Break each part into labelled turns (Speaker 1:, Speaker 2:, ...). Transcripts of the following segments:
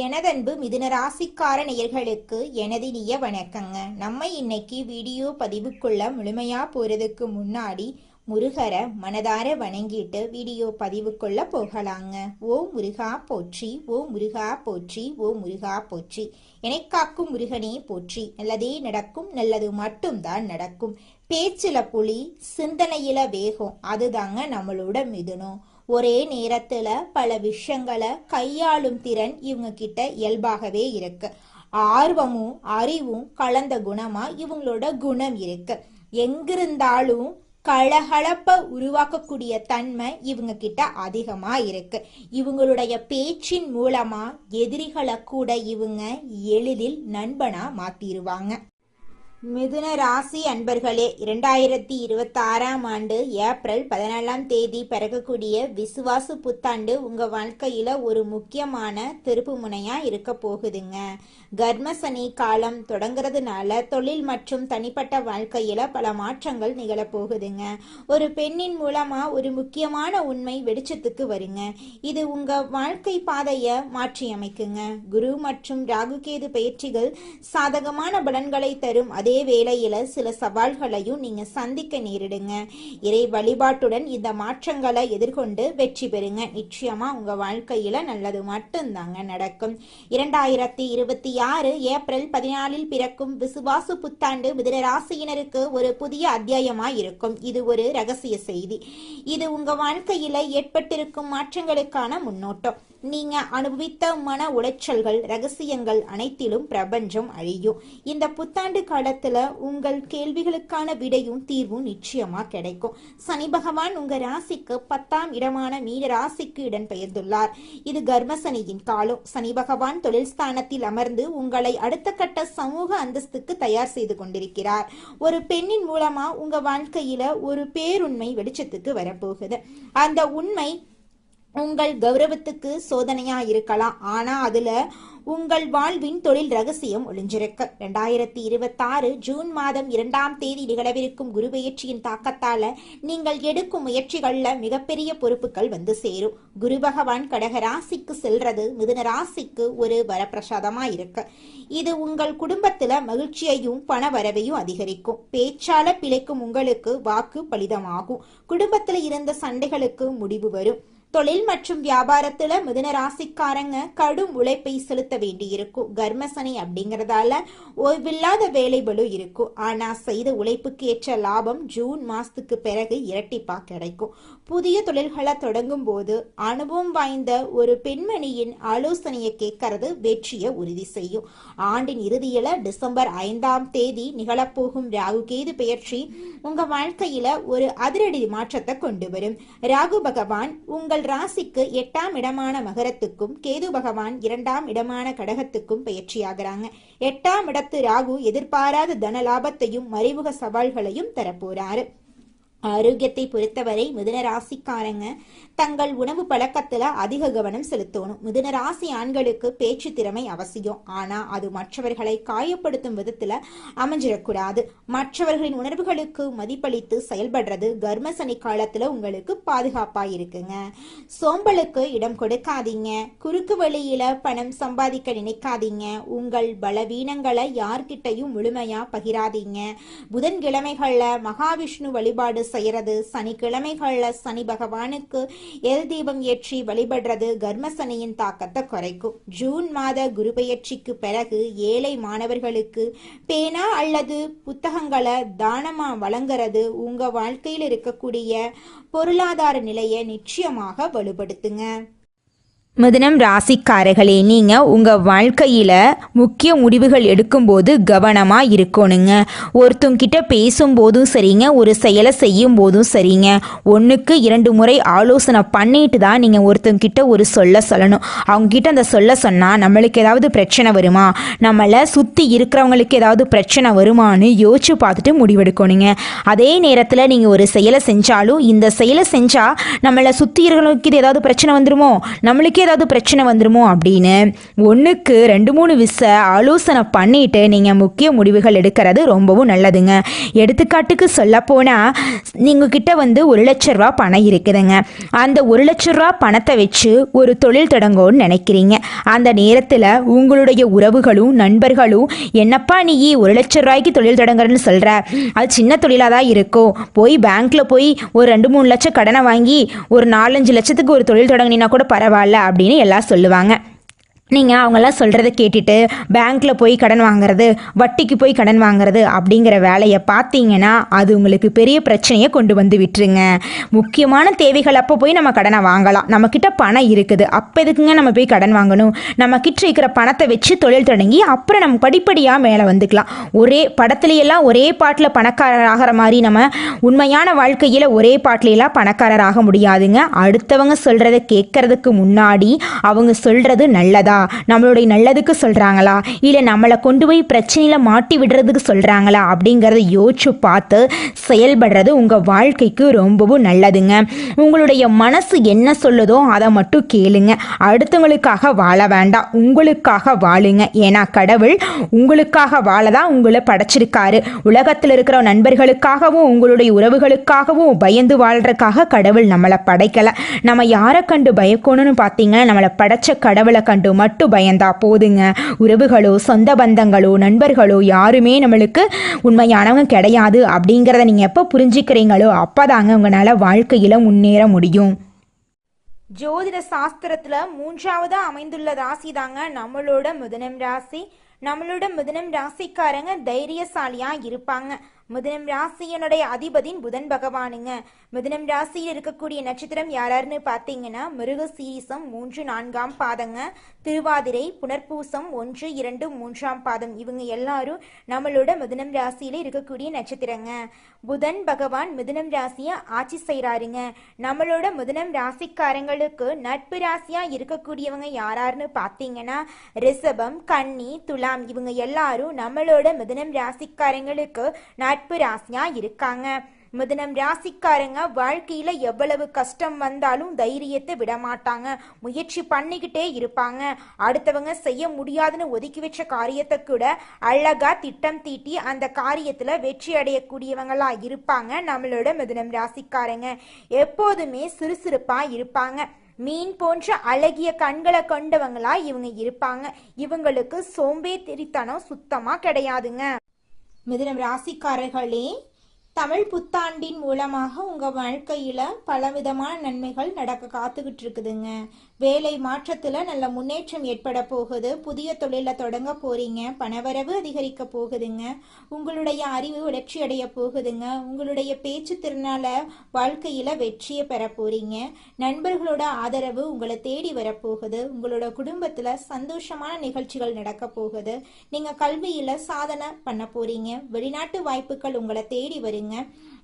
Speaker 1: எனதன்பு மிதுன ராசிக்கார நேயர்களுக்கு எனது இனிய வணக்கங்க. நம்ம இன்னைக்கு வீடியோ பதிவுக்குள்ள முழுமையா போறதுக்கு முன்னாடி முருகரை மனதார வணங்கிட்டு வீடியோ பதிவுக்குள்ள போகலாங்க. ஓ முருகா போற்றி, ஓ முருகா போற்றி, ஓ முருகா போற்றி. காக்கும் முருகனே போற்றி. நல்லதே நடக்கும், நல்லது மட்டும்தான் நடக்கும். பேச்சில புலி, சிந்தனையில வேகம், அதுதாங்க நம்மளோட மிதுனம். ஒரே நேரத்துல பல விஷயங்களை கையாளும் திறன் இவங்க கிட்ட இயல்பாகவே இருக்கு. ஆர்வமும் அறிவும் கலந்த குணமா இவங்களோட குணம் இருக்கு. எங்கிருந்தாலும் கலகலப்ப உருவாக்கக்கூடிய தன்மை இவங்க கிட்ட அதிகமா இருக்கு. இவங்களுடைய பேச்சின் மூலமா எதிரிகளை கூட இவங்க எளிதில் நண்பனா மாத்திருவாங்க. மிதுன ராசி அன்பர்களே, 2026ஆம் ஆண்டு ஏப்ரல் 14ஆம் தேதி பிறக்கக்கூடிய விசுவாசு புத்தாண்டு உங்க வாழ்க்கையில ஒரு முக்கியமான திருப்பு முனையா இருக்க போகுதுங்க. கர்மசனி காலம் தொடங்குறதுனால தொழில் மற்றும் தனிப்பட்ட வாழ்க்கையில பல மாற்றங்கள் நிகழ போகுதுங்க. ஒரு பெண்ணின் மூலமா ஒரு முக்கியமான உண்மை வெளிச்சத்துக்கு வருங்க. இது உங்க வாழ்க்கை பாதைய மாற்றி அமைக்குங்க. குரு மற்றும் ராகுகேது பயிற்சிகள் சாதகமான பலன்களை தரும். அதே வேளையில சில சவால்களையும் நீங்க சந்திக்க நேரிடுங்க. இறை வழிபாட்டுடன் இந்த மாற்றங்களை எதிர்கொண்டு வெற்றி பெறுங்க. நிச்சயமா உங்க வாழ்க்கையில நல்லது மட்டும்தாங்க நடக்கும். 2026 ஏப்ரல் 14 பிறக்கும் விசுவாசு புத்தாண்டு மிதுன ராசியினருக்கு ஒரு புதிய அத்தியாயமா இருக்கும். இது ஒரு ரகசிய செய்தி. இது உங்க வாழ்க்கையில ஏற்பட்டிருக்கும் மாற்றங்களுக்கான முன்னோட்டம். நீங்க அனுபவித்த மன உளைச்சல்கள், ரகசியங்கள் அனைத்திலும் பிரபஞ்சம் அழியும். இந்த புத்தாண்டு காலத்துல உங்கள் கேள்விகளுக்கான விடையும் தீர்வும் நிச்சயமா கிடைக்கும். சனி பகவான் உங்க ராசிக்கு 10ஆம் இடமான மீன ராசிக்கு இடம் பெயர்ந்துள்ளார். இது கர்மசனியின் காலம். சனி பகவான் தொழில் ஸ்தானத்தில் அமர்ந்து உங்களை அடுத்த கட்ட சமூக அந்தஸ்துக்கு தயார் செய்து கொண்டிருக்கிறார். ஒரு பெண்ணின் மூலமா உங்க வாழ்க்கையில ஒரு பேருண்மை வெளிச்சத்துக்கு வரப்போகுது. அந்த உண்மை உங்கள் கௌரவத்துக்கு சோதனையா இருக்கலாம். ஆனா அதுல உங்கள் வாழ்வின் தொழில் ரகசியம் ஒளிஞ்சிருக்கு. 2026 ஜூன் மாதம் 2ஆம் தேதி நிகழவிருக்கும் குரு பெயர்ச்சியின் தாக்கத்தால நீங்கள் எடுக்கும் முயற்சிகள்ல மிகப்பெரிய பொறுப்புகள் வந்து சேரும். குரு பகவான் கடக ராசிக்கு செல்றது மிதுன ராசிக்கு ஒரு வரப்பிரசாதமா இருக்கு. இது உங்கள் குடும்பத்துல மகிழ்ச்சியையும் பண வரவையும் அதிகரிக்கும். பேச்சால பிழைக்கும் உங்களுக்கு வாக்கு பலிதமாகும். குடும்பத்துல இருந்த சண்டைகளுக்கு முடிவு வரும். தொழில் மற்றும் வியாபாரத்துல மிதுன ராசிக்காரங்க கடும் உழைப்பை செலுத்த வேண்டி இருக்கும். கர்மசனி அப்படிங்கறதால ஓய்வில்லாத வேலைகளும் இருக்கும். ஆனா செய்த உழைப்புக்கு ஏற்ற லாபம் ஜூன் மாசத்துக்கு பிறகு இரட்டிப்பா கிடைக்கும். புதிய தொழில்களை தொடங்கும் போது அனுபவம் வாய்ந்த ஒரு பெண்மணியின் ஆலோசனையை கேட்கறது வெற்றியை உறுதி செய்யும். ஆண்டின் இறுதியில டிசம்பர் 5ஆம் தேதி நிகழப்போகும் ராகுகேது பெயர்ச்சி உங்க வாழ்க்கையில ஒரு அதிரடி மாற்றத்தை கொண்டு வரும். ராகு பகவான் உங்கள் ராசிக்கு 8ஆம் இடமான மகரத்துக்கும், கேது பகவான் 2ஆம் இடமான கடகத்துக்கும் பயிற்சியாகிறாங்க. 8ஆம் இடத்து ராகு எதிர்பாராத தன லாபத்தையும் மறைமுக சவால்களையும் தரப்போறாரு. ஆரோக்கியத்தை பொறுத்தவரை மிதுன ராசிக்காரங்க தங்கள் உணவு பழக்கத்துல அதிக கவனம் செலுத்தணும். மிதுன ராசி ஆண்களுக்கு பேச்சு திறமை அவசியம். ஆனா அது மற்றவர்களை காயப்படுத்தும் விதத்துல அமைஞ்சிடக்கூடாது. மற்றவர்களின் உணர்வுகளுக்கு மதிப்பளித்து செயல்படுறது கர்மசனி காலத்துல உங்களுக்கு பாதுகாப்பா இருக்குங்க. சோம்பலுக்கு இடம் கொடுக்காதீங்க. குறுக்கு வழியில பணம் சம்பாதிக்க நினைக்காதீங்க. உங்கள் பலவீனங்களை யார்கிட்டையும் முழுமையா பகிராதீங்க. புதன்கிழமைகள்ல மகாவிஷ்ணு வழிபாடு செய்யறது, சனிக்கிழமைகள்ல சனி பகவானுக்கு எல் தீபம் ஏற்றி வழிபடுறது கர்மசனியின் தாக்கத்தை குறைக்கும். ஜூன் மாத குரு பெயர்ச்சிக்கு பிறகு ஏழை மாணவர்களுக்கு பேனா அல்லது புத்தகங்களை தானமா வழங்குறது உங்க வாழ்க்கையில் இருக்கக்கூடிய பொருளாதார நிலையை நிச்சயமாக வலுப்படுத்துங்க.
Speaker 2: மிதுனம் ராசிக்காரர்களே, நீங்கள் உங்கள் வாழ்க்கையில் முக்கிய முடிவுகள் எடுக்கும்போது கவனமாக இருக்கணுங்க. ஒருத்தங்கிட்ட பேசும்போதும் சரிங்க, ஒரு செயலை செய்யும் போதும் சரிங்க, 1க்கு 2 முறை ஆலோசனை பண்ணிட்டு தான் நீங்கள் ஒருத்தங்கிட்ட ஒரு சொல்லணும். அவங்கக்கிட்ட அந்த சொன்னால் நம்மளுக்கு ஏதாவது பிரச்சனை வருமா, நம்மளை சுற்றி இருக்கிறவங்களுக்கு ஏதாவது பிரச்சனை வருமானு யோசிச்சு பார்த்துட்டு முடிவெடுக்கணுங்க. அதே நேரத்தில் நீங்கள் ஒரு செயலை செஞ்சாலும் இந்த செயலை செஞ்சால் நம்மளை சுற்றி இருக்கிறவங்களுக்கு இது ஏதாவது பிரச்சனை வந்துருமோ, நம்மளுக்கே ஏதாவது பிரச்சனை வந்துருமோ அப்படின்னு 1க்கு 2-3 ஆலோசனை பண்ணிட்டு நீங்கள் முக்கிய முடிவுகள் எடுக்கிறது ரொம்பவும் நல்லதுங்க. எடுத்துக்காட்டுக்கு சொல்லப்போனால் நீங்கள் கிட்ட வந்து 1 லட்ச ரூபா பணம் இருக்குதுங்க. அந்த 1 லட்ச ரூபா பணத்தை வச்சு ஒரு தொழில் தொடங்கணும்னு நினைக்கிறீங்க. அந்த நேரத்தில் உங்களுடைய உறவுகளும் நண்பர்களும் என்னப்பா நீ 1 லட்ச ரூபாய்க்கு தொழில் தொடங்குறன்னு சொல்கிற, அது சின்ன தொழிலாக தான் இருக்கும், போய் பேங்க்கில் போய் ஒரு 2-3 லட்சம் கடனை வாங்கி ஒரு 4-5 லட்சத்துக்கு ஒரு தொழில் தொடங்கினா கூட பரவாயில்ல அப்படின்னு எல்லாம் சொல்லுவாங்க. நீங்கள் அவங்கெல்லாம் சொல்கிறத கேட்டுட்டு பேங்க்கில் போய் கடன் வாங்குறது, வட்டிக்கு போய் கடன் வாங்குறது அப்படிங்கிற வேலையை பார்த்தீங்கன்னா அது உங்களுக்கு பெரிய பிரச்சனையை கொண்டு வந்து விட்டுருங்க. முக்கியமான தேவைகள் அப்போ போய் நம்ம கடனை வாங்கலாம். நம்மக்கிட்ட பணம் இருக்குது, அப்போ எதுக்குங்க நம்ம போய் கடன் வாங்கணும்? நம்மக்கிட்ட இருக்கிற பணத்தை வச்சு தொழில் தொடங்கி அப்புறம் நம்ம படிப்படியாக மேலே வந்துக்கலாம். ஒரே படத்துலையெல்லாம் ஒரே பாட்டில் பணக்காரர் ஆகிற மாதிரி நம்ம உண்மையான வாழ்க்கையில் ஒரே பாட்டிலையெல்லாம் பணக்காரர் ஆக முடியாதுங்க. அடுத்தவங்க சொல்கிறத கேட்கறதுக்கு முன்னாடி அவங்க சொல்கிறது நல்லதா, நம்மளுடைய நல்லதுக்கு சொல்கிறாங்களா, இல்லை நம்மளை கொண்டு போய் பிரச்சனையில் மாட்டி விடுறதுக்கு சொல்கிறாங்களா அப்படிங்கிறத யோசிச்சு பார்த்து செயல்படுறது உங்கள் வாழ்க்கைக்கு ரொம்பவும் நல்லதுங்க. உங்களுடைய மனசு என்ன சொல்லுதோ அதை மட்டும் கேளுங்க. அடுத்தவங்களுக்காக வாழ வேண்டாம், உங்களுக்காக வாழுங்க. ஏன்னா கடவுள் உங்களுக்காக வாழ தான் உங்களை படைச்சிருக்காரு. உலகத்தில் இருக்கிற நண்பர்களுக்காகவும் உங்களுடைய உறவுகளுக்காகவும் பயந்து வாழ்றதுக்காக கடவுள் நம்மளை படைக்கலை. நம்ம யாரை கண்டு பயக்கணும்னு பார்த்தீங்கன்னா நம்மளை படைச்ச கடவுளை கண்டு மட்டும் பயந்தா போதுங்க. உறவுகளோ சொந்த பந்தங்களோ நண்பர்களோ யாருமே நம்மளுக்கு உண்மையானவங்க கிடையாது அப்படிங்கிறத நீங்கள் எப்போ புரிஞ்சுக்கிறீங்களோ அப்போதாங்க உங்களால் வாழ்க்கையில் முன்னேற முடியும்.
Speaker 1: ஜோதிட சாஸ்திரத்துல 3ஆவதா அமைந்துள்ள ராசி தாங்க நம்மளோட மிதுனம் ராசி. நம்மளோட மிதுனம் ராசிக்காரங்க தைரியசாலியா இருப்பாங்க. மிதுனம் ராசியனுடைய அதிபதியின் புதன் பகவானுங்க. மிதுனம் ராசியில் இருக்கக்கூடிய நட்சத்திரம் யாராருன்னு பார்த்தீங்கன்னா மிருகசீரிசம் 3-4 பாதங்க, திருவாதிரை, புனர்பூசம் 1-2-3 பாதம். இவங்க எல்லாரும் நம்மளோட மிதுனம் ராசியில இருக்கக்கூடிய நட்சத்திரங்க. புதன் பகவான் மிதுனம் ராசியை ஆட்சி செய்கிறாருங்க. நம்மளோட மிதுனம் ராசிக்காரங்களுக்கு நட்பு ராசியா இருக்கக்கூடியவங்க யாராருன்னு பார்த்தீங்கன்னா ரிஷபம், கன்னி, துலாம். இவங்க எல்லாரும் நம்மளோட மிதுனம் ராசிக்காரங்களுக்கு நட்பு ராசியா இருக்காங்க. மிதுனம் ராசிக்காரங்க வாழ்க்கையில எவ்வளவு கஷ்டம் வந்தாலும் தைரியத்தை விட மாட்டாங்க, முயற்சி பண்ணிக்கிட்டே இருப்பாங்க. அடுத்தவங்க செய்ய முடியாதுன்னு ஒதுக்கி வச்ச காரியத்தை கூட அழகா திட்டம் தீட்டி அந்த காரியத்துல வெற்றி அடையக்கூடியவங்களா இருப்பாங்க. நம்மளோட மிதுனம் ராசிக்காரங்க எப்போதுமே சுறுசுறுப்பா இருப்பாங்க. மீன் போன்ற அழகிய கண்களை கொண்டவங்களா இவங்க இருப்பாங்க. இவங்களுக்கு சோம்பேறித்தனம் சுத்தமா கிடையாதுங்க. மிதுனம் ராசிக்காரர்களே, தமிழ் புத்தாண்டின் மூலமாக உங்கள் வாழ்க்கையில் பலவிதமான நன்மைகள் நடக்க காத்துக்கிட்டு இருக்குதுங்க. வேலை மாற்றத்தில் நல்ல முன்னேற்றம் ஏற்பட போகுது. புதிய தொழிலை தொடங்க போகிறீங்க. பணவரவு அதிகரிக்க போகுதுங்க. உங்களுடைய அறிவு வளர்ச்சி அடைய போகுதுங்க. உங்களுடைய பேச்சு திறனால வாழ்க்கையில் வெற்றியை பெற போகிறீங்க. நண்பர்களோட ஆதரவு உங்களை தேடி வரப்போகுது. உங்களோட குடும்பத்தில் சந்தோஷமான நிகழ்ச்சிகள் நடக்க போகுது. நீங்கள் கல்வியில் சாதனை பண்ண போகிறீங்க. வெளிநாட்டு வாய்ப்புகள் உங்களை தேடி வருங்க.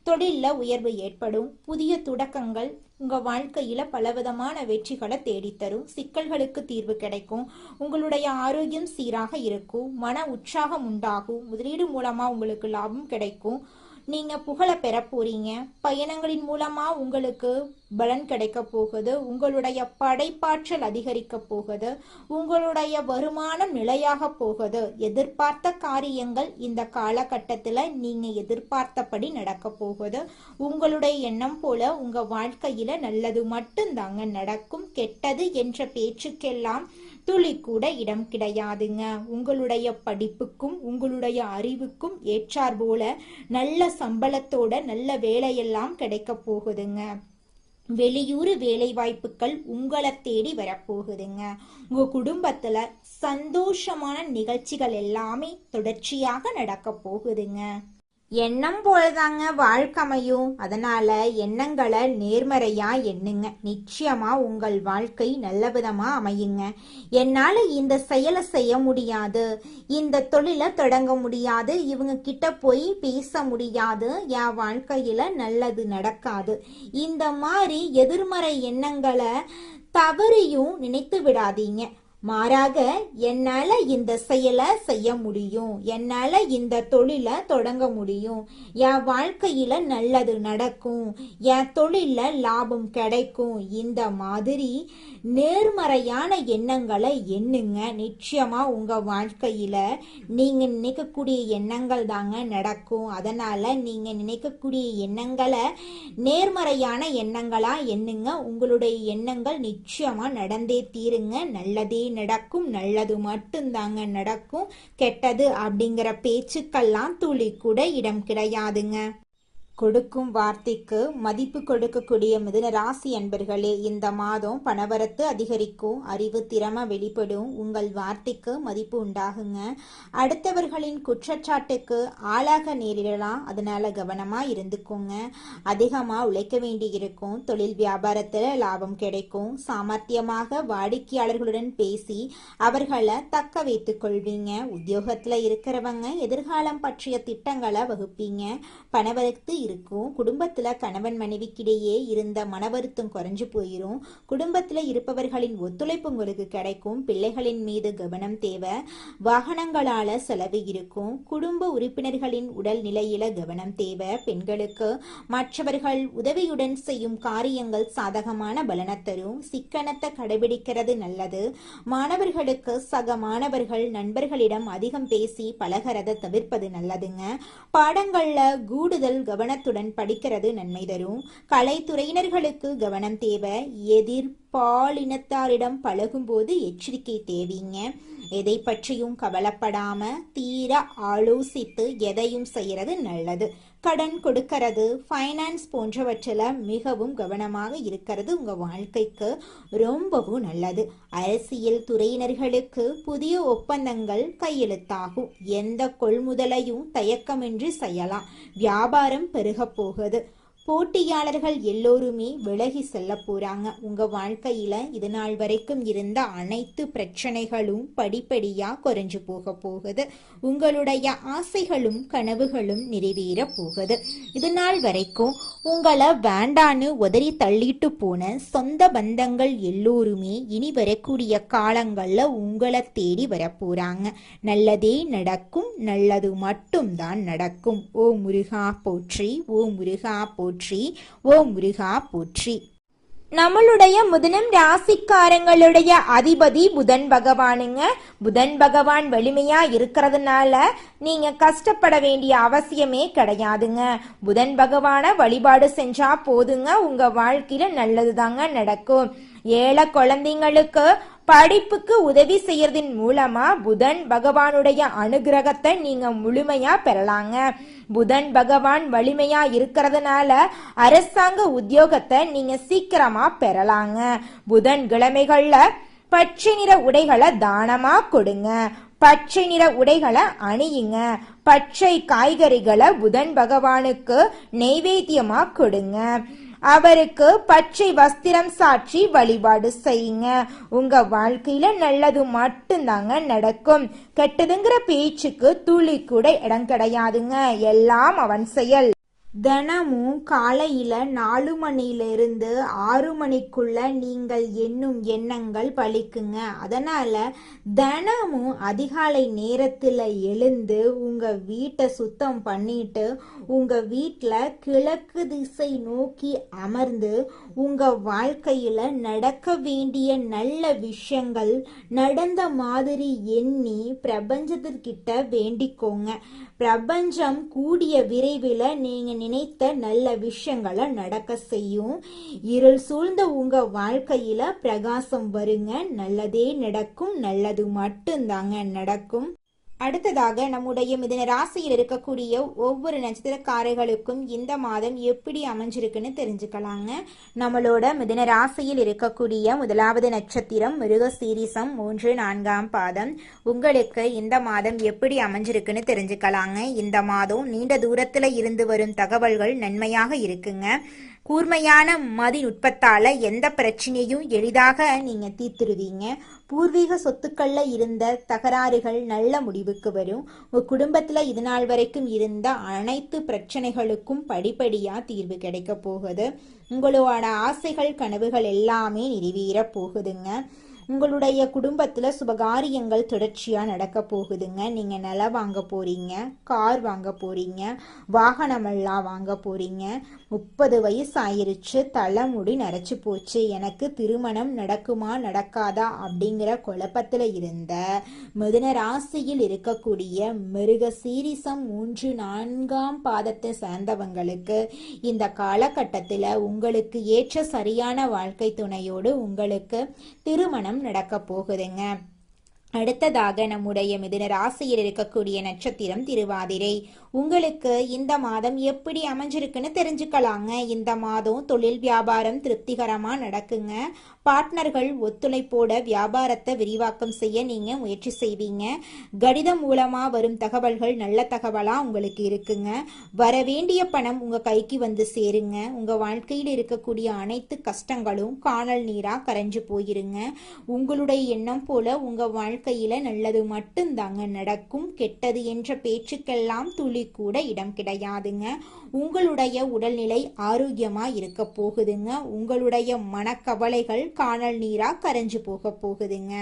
Speaker 1: தொழிலில் உயர்வு ஏற்படும். புதிய தொடக்கங்கள் உங்கள் வாழ்க்கையில் பலவிதமான வெற்றிகளை தேடித்தரும். சிக்கல்களுக்கு தீர்வு கிடைக்கும். உங்களுடைய ஆரோக்கியம் சீராக இருக்கும். மன உற்சாகம் உண்டாகும். முதலீடு மூலமாக உங்களுக்கு லாபம் கிடைக்கும். நீங்கள் புகழை பெற போறீங்க. பயணங்களின் மூலமாக உங்களுக்கு பலன் கிடைக்க போகுது. உங்களுடைய படைப்பாற்றல் அதிகரிக்க போகுது. உங்களுடைய வருமானம் நிலையாக போகுது. எதிர்பார்த்த காரியங்கள் இந்த காலகட்டத்தில் நீங்கள் எதிர்பார்த்தபடி நடக்க போகுது. உங்களுடைய எண்ணம் போல உங்கள் வாழ்க்கையில் நல்லது மட்டும்தாங்க நடக்கும். கெட்டது என்ற பேச்சுக்கெல்லாம் துளி கூட இடம் கிடையாதுங்க. உங்களுடைய படிப்புக்கும் உங்களுடைய அறிவுக்கும் ஏற்றார் போல நல்ல சம்பளத்தோட நல்ல வேலையெல்லாம் கிடைக்க போகுதுங்க. வெளியூர் வேலை வாய்ப்புகள் உங்களை தேடி வரப்போகுதுங்க. உங்க குடும்பத்துல சந்தோஷமான நிகழ்ச்சிகள் எல்லாமே தொடர்ச்சியாக நடக்க போகுதுங்க. எண்ணம் போலதாங்க வாழ்க்கை அமையும். அதனால எண்ணங்களை நேர்மறையா எண்ணுங்க. நிச்சயமா உங்கள் வாழ்க்கை நல்ல விதமா அமையுங்க. என்னால இந்த செயலை செய்ய முடியாது, இந்த தொழிலை தொடங்க முடியாது, இவங்க கிட்ட போய் பேச முடியாது, என் வாழ்க்கையில நல்லது நடக்காது, இந்த மாதிரி எதிர்மறை எண்ணங்களை தவறையும் நினைத்து விடாதீங்க. மாறாக என்னால இந்த செயலை செய்ய முடியும், என்னால இந்த தொழிலை தொடங்க முடியும், என் வாழ்க்கையில நல்லது நடக்கும், என் தொழில லாபம் கிடைக்கும், இந்த மாதிரி நேர்மறையான எண்ணங்களை எண்ணுங்க. நிச்சயமா உங்க வாழ்க்கையில நீங்க நினைக்கக்கூடிய எண்ணங்கள் தாங்க நடக்கும். அதனால நீங்க நினைக்கக்கூடிய எண்ணங்களை நேர்மறையான எண்ணங்களா எண்ணுங்க. உங்களுடைய எண்ணங்கள் நிச்சயமா நடந்தே தீருங்க. நல்லதே நடக்கும், நல்லது மட்டும்தாங்க நடக்கும். கெட்டது அப்படிங்கிற பேச்சுக்கெல்லாம் துளி கூட இடம் கிடையாதுங்க. கொடுக்கும் வார்த்தைக்கு மதிப்பு கொடுக்கக்கூடிய மிதுன ராசி அன்பர்களே, இந்த மாதம் பணவரத்து அதிகரிக்கும், அறிவு திறமை வெளிப்படும், உங்கள் வார்த்தைக்கு மதிப்பு உண்டாகுங்க. அடுத்தவர்களின் குற்றச்சாட்டுக்கு ஆளாக நேரிடலாம், அதனால கவனமா இருந்துக்கோங்க. அதிகமா உழைக்க வேண்டி இருக்கும். தொழில் வியாபாரத்துல லாபம் கிடைக்கும். சாமர்த்தியமாக வாடிக்கையாளர்களுடன் பேசி அவர்களை தக்க வைத்துக் கொள்வீங்க. உத்தியோகத்துல இருக்கிறவங்க எதிர்காலம் பற்றிய திட்டங்களை வகுப்பீங்க. பணவரத்து இருக்கும். குடும்பத்துல கணவன் மனைவிக்கிடையே இருந்த மனவருத்தம் குறைஞ்சு போயிரும். குடும்பத்துல இருப்பவர்களின் ஒத்துழைப்பு உங்களுக்கு கிடைக்கும். பிள்ளைகளின் மீது கவனம் தேவை. வாகனங்களால செலவு இருக்கும். குடும்ப உறுப்பினர்களின் உடல் நிலையில கவனம் தேவை. பெண்களுக்கு மற்றவர்கள் உதவியுடன் செய்யும் காரியங்கள் சாதகமான பலனை தரும். சிக்கனத்தை கடைபிடிக்கிறது நல்லது. மாணவர்களுக்கு சக மாணவர்கள் நண்பர்களிடம் அதிகம் பேசி பழகிறத தவிர்ப்பது நல்லதுங்க. பாடங்கள்ல கூடுதல் கவனத்துடன் படிக்கிறது நன்மை தரும். கலைத்துறையினர்களுக்கு கவனம் தேவை. எதிர்பாலினத்தாரிடம் பழகும்போது எச்சரிக்கை தேவைங்க. எதை பற்றியும் கவலைப்படாம தீர ஆலோசித்து எதையும் செய்யறது நல்லது. கடன் கொடுக்கிறது, ஃபைனான்ஸ் போன்றவற்றில் மிகவும் கவனமாக இருக்கிறது உங்க வாழ்க்கைக்கு ரொம்பவும் நல்லது. அரசியல் துறையினர்களுக்கு புதிய ஒப்பந்தங்கள் கையெழுத்தாகும். எந்த கொள்முதலையும் தயக்கமின்றி செய்யலாம். வியாபாரம் பெருக போகுது. போட்டியாளர்கள் எல்லோருமே விலகி செல்ல போறாங்க. உங்க வாழ்க்கையில இது நாள் வரைக்கும் இருந்த அனைத்து பிரச்சனைகளும் படிப்படியா குறைஞ்சு போக போகுது. உங்களுடைய ஆசைகளும் கனவுகளும் நிறைவேற போகுது. இது நாள் வரைக்கும் உங்களை வேண்டான்னு உதறி தள்ளிட்டு போன சொந்த பந்தங்கள் எல்லோருமே இனி வரக்கூடிய காலங்கள்ல உங்களை தேடி வரப்போறாங்க. நல்லதே நடக்கும், நல்லது மட்டும்தான் நடக்கும். ஓ முருகா போற்றி, ஓ முருகா போற்றி, ஓ முருகா போற்றி. நம்மளுடைய மிதுனம் ராசிக்காரங்களுடைய அதிபதி புதன் பகவானுங்க. புதன் பகவான் வலிமையா இருக்கிறதுனால நீங்க கஷ்டப்பட வேண்டிய அவசியமே கிடையாதுங்க. புதன் பகவான வழிபாடு செஞ்சா போதுங்க, உங்க வாழ்க்கையில நல்லதுதாங்க நடக்கும். ஏழை குழந்தைங்களுக்கு படிப்புக்கு உதவி செய்யறதின் மூலமா புதன் பகவானுடைய அனுகிரகத்தை நீங்க முழுமையா பெறலாங்க. புதன் பகவான் வலிமையா இருக்கிறதுனால அரசாங்க உத்தியோகத்தை நீங்க சீக்கிரமா பெறலாங்க. புதன் கிழமைகள்ல பச்சை நிற உடைகளை தானமா கொடுங்க. பச்சை நிற உடைகளை அணியுங்க. பச்சை காய்கறிகளை புதன் பகவானுக்கு நெய்வேத்தியமா கொடுங்க. அவருக்கு பச்சை வஸ்திரம் சாற்றி வழிபாடு செய்யுங்க. உங்க வாழ்க்கையில நல்லது மட்டும்தாங்க நடக்கும். கெட்டதுங்கிற பேச்சுக்கு துளி கூட இடம் கிடையாதுங்க. எல்லாம் அவன் செயல். தினமும் காலையில 4 மணியிலிருந்து 6 மணிக்குள்ள நீங்கள் எண்ணும் எண்ணங்கள் பலிக்குங்க. அதனால தினமும் அதிகாலை நேரத்துல எழுந்து உங்க வீட்டை சுத்தம் பண்ணிட்டு உங்க வீட்டில் கிழக்கு திசை நோக்கி அமர்ந்து உங்க வாழ்க்கையில நடக்க வேண்டிய நல்ல விஷயங்கள் நடந்த மாதிரி எண்ணி பிரபஞ்சத்திற்கிட்ட வேண்டிக்கோங்க. பிரபஞ்சம் கூடிய விரைவில் நீங்க நினைத்த நல்ல விஷயங்களை நடக்க செய்யும். இருள் சூழ்ந்த உங்க வாழ்க்கையில பிரகாசம் வருங்க. நல்லதே நடக்கும், நல்லது மட்டும்தாங்க நடக்கும். அடுத்ததாக நம்முடைய மிதுன ராசியில் இருக்கக்கூடிய ஒவ்வொரு நட்சத்திரக்காரர்களுக்கும் இந்த மாதம் எப்படி அமைஞ்சிருக்குன்னு தெரிஞ்சுக்கலாங்க. நம்மளோட மிதுன ராசியில் இருக்கக்கூடிய முதலாவது நட்சத்திரம் மிருகசீரிசம் 3, 4ஆம் பாதம். உங்களுக்கு இந்த மாதம் எப்படி அமைஞ்சிருக்குன்னு தெரிஞ்சுக்கலாங்க. இந்த மாதம் நீண்ட தூரத்துல இருந்து வரும் தகவல்கள் நன்மையாக இருக்குங்க. கூர்மையான மதிநுட்பத்தால எந்த பிரச்சனையும் எளிதாக நீங்க தீர்த்துருவீங்க. பூர்வீக சொத்துக்கள்ல இருந்த தகராறுகள் நல்ல முடிவுக்கு வரும். உங்க குடும்பத்துல இது நாள் வரைக்கும் இருந்த அனைத்து பிரச்சனைகளுக்கும் படிப்படியா தீர்வு கிடைக்க போகுது. உங்களோட ஆசைகள் கனவுகள் எல்லாமே நிறைவேற போகுதுங்க. உங்களுடைய குடும்பத்துல சுபகாரியங்கள் தொடர்ச்சியா நடக்க போகுதுங்க. நீங்க நிலம் வாங்க போறீங்க, கார் வாங்க போறீங்க, வாகனமெல்லாம் வாங்க போறீங்க. 30 வயசு ஆயிருச்சு, தலைமுடி நரைச்சு போச்சு, எனக்கு திருமணம் நடக்குமா நடக்காதா அப்படிங்கிற குழப்பத்துல இருந்த மிதுன ராசியில் இருக்கக்கூடிய மிருக சீரிசம் 3, 4ஆம் பாதத்தை சேர்ந்தவங்களுக்கு இந்த காலகட்டத்தில் உங்களுக்கு ஏற்ற சரியான வாழ்க்கை துணையோடு உங்களுக்கு திருமணம் நடக்க போகுதுங்க. அடுத்ததாக நம்முடைய மிதுன ராசியில் இருக்கக்கூடிய நட்சத்திரம் திருவாதிரை. உங்களுக்கு இந்த மாதம் எப்படி அமைஞ்சிருக்குன்னு தெரிஞ்சுக்கலாங்க. இந்த மாதம் தொழில் வியாபாரம் திருப்திகரமா நடக்குங்க. பார்ட்னர்கள் ஒத்துழைப்போட வியாபாரத்தை விரிவாக்கம் செய்ய நீங்க முயற்சி செய்வீங்க. கடிதம் மூலமா வரும் தகவல்கள் நல்ல தகவலா உங்களுக்கு இருக்குங்க. வரவேண்டிய பணம் உங்க கைக்கு வந்து சேருங்க. உங்க வாழ்க்கையில் இருக்கக்கூடிய அனைத்து கஷ்டங்களும் காணல் நீரா கரைஞ்சு போயிருங்க. உங்களுடைய எண்ணம் போல உங்க வாழ்க்கையில நல்லது மட்டும்தாங்க நடக்கும். கெட்டது என்ற பேச்சுக்கெல்லாம் துளி கூட இடம் கிடையாதுங்க. உங்களுடைய உடல்நிலை ஆரோக்கியமா இருக்க போகுதுங்க. உங்களுடைய மனக்கவலைகள் காணல் நீரா கரைஞ்சு போக போகுதுங்க.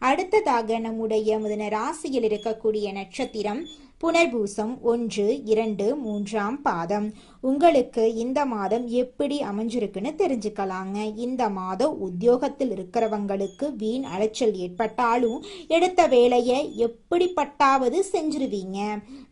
Speaker 1: அடுத்ததாக நம்முடைய மிதுன ராசியில் இருக்கக்கூடிய நட்சத்திரம் புனர்பூசம் 1, 2, 3ஆம் பாதம். உங்களுக்கு இந்த மாதம் எப்படி அமைஞ்சிருக்குன்னு தெரிஞ்சுக்கலாங்க. இந்த மாதம் உத்தியோகத்தில் இருக்கிறவங்களுக்கு வீண் அலைச்சல் ஏற்பட்டாலும் எடுத்த வேலையை எப்படிப்பட்டாவது செஞ்சிருவீங்க.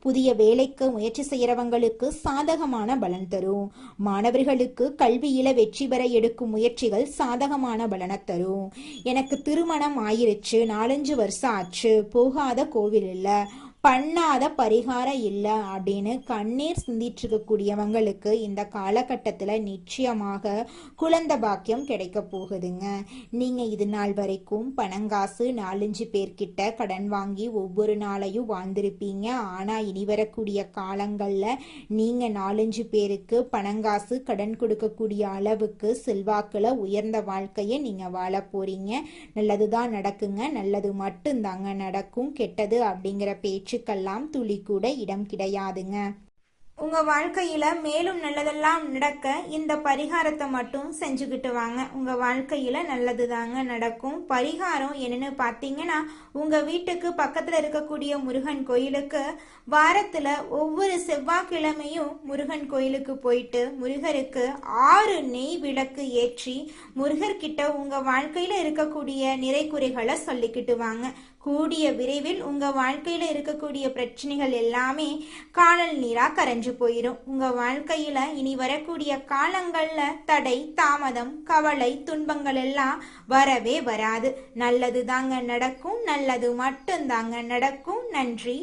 Speaker 1: புதிய வேலைக்கு முயற்சி செய்யறவங்களுக்கு சாதகமான பலன் தரும். மாணவர்களுக்கு கல்வியில வெற்றி பெற எடுக்கும் முயற்சிகள் சாதகமான பலனை தரும். எனக்கு திருமணம் ஆயிருச்சு, 4-5 வருஷம் ஆச்சு, போகாத கோவில் இல்லை, பண்ணாத பரிகாரம் இல்லை அப்படின்னு கண்ணீர் சிந்திட்டு இருக்கக்கூடியவங்களுக்கு இந்த காலகட்டத்தில் நிச்சயமாக குழந்தை பாக்கியம் கிடைக்க போகுதுங்க. நீங்கள் இது நாள் வரைக்கும் பணங்காசு 4-5 பேர்கிட்ட கடன் வாங்கி ஒவ்வொரு நாளையும் வாழ்ந்திருப்பீங்க. ஆனால் இனி வரக்கூடிய காலங்களில் நீங்கள் 4-5 பேருக்கு பணங்காசு கடன் கொடுக்கக்கூடிய அளவுக்கு செல்வாக்கில் உயர்ந்த வாழ்க்கையை நீங்கள் வாழ போறீங்க. நல்லதுதான் நடக்குங்க. நல்லது மட்டும்தாங்க நடக்கும். கெட்டது அப்படிங்கிற பேச்சுக்கெல்லாம் துளி கூட இடம் கிடையாதுங்க. உங்க வாழ்க்கையில மேலும் நல்லதெல்லாம் நடக்க இந்த பரிகாரத்தை மட்டும் செஞ்சுக்கிட்டு வாங்க. உங்க வாழ்க்கையில நல்லது தாங்க நடக்கும். பரிகாரம் என்னன்னு பார்த்தீங்கன்னா, உங்க வீட்டுக்கு பக்கத்துல இருக்கக்கூடிய முருகன் கோயிலுக்கு வாரத்துல ஒவ்வொரு செவ்வாய்க்கிழமையும் முருகன் கோயிலுக்கு போயிட்டு முருகருக்கு 6 நெய் விளக்கு ஏற்றி முருகர்கிட்ட உங்க வாழ்க்கையில இருக்கக்கூடிய நிறை குறைகளை சொல்லிக்கிட்டு வாங்க. கூடிய விரைவில் உங்க வாழ்க்கையில இருக்கக்கூடிய பிரச்சனைகள் எல்லாமே காணல் நீரா கரைஞ்சு போயிடும். உங்க வாழ்க்கையில இனி வரக்கூடிய காலங்கள்ல தடை, தாமதம், கவலை, துன்பங்கள் எல்லாம் வரவே வராது. நல்லது தாங்க நடக்கும். நல்லது மட்டும் தாங்க நடக்கும். நன்றி.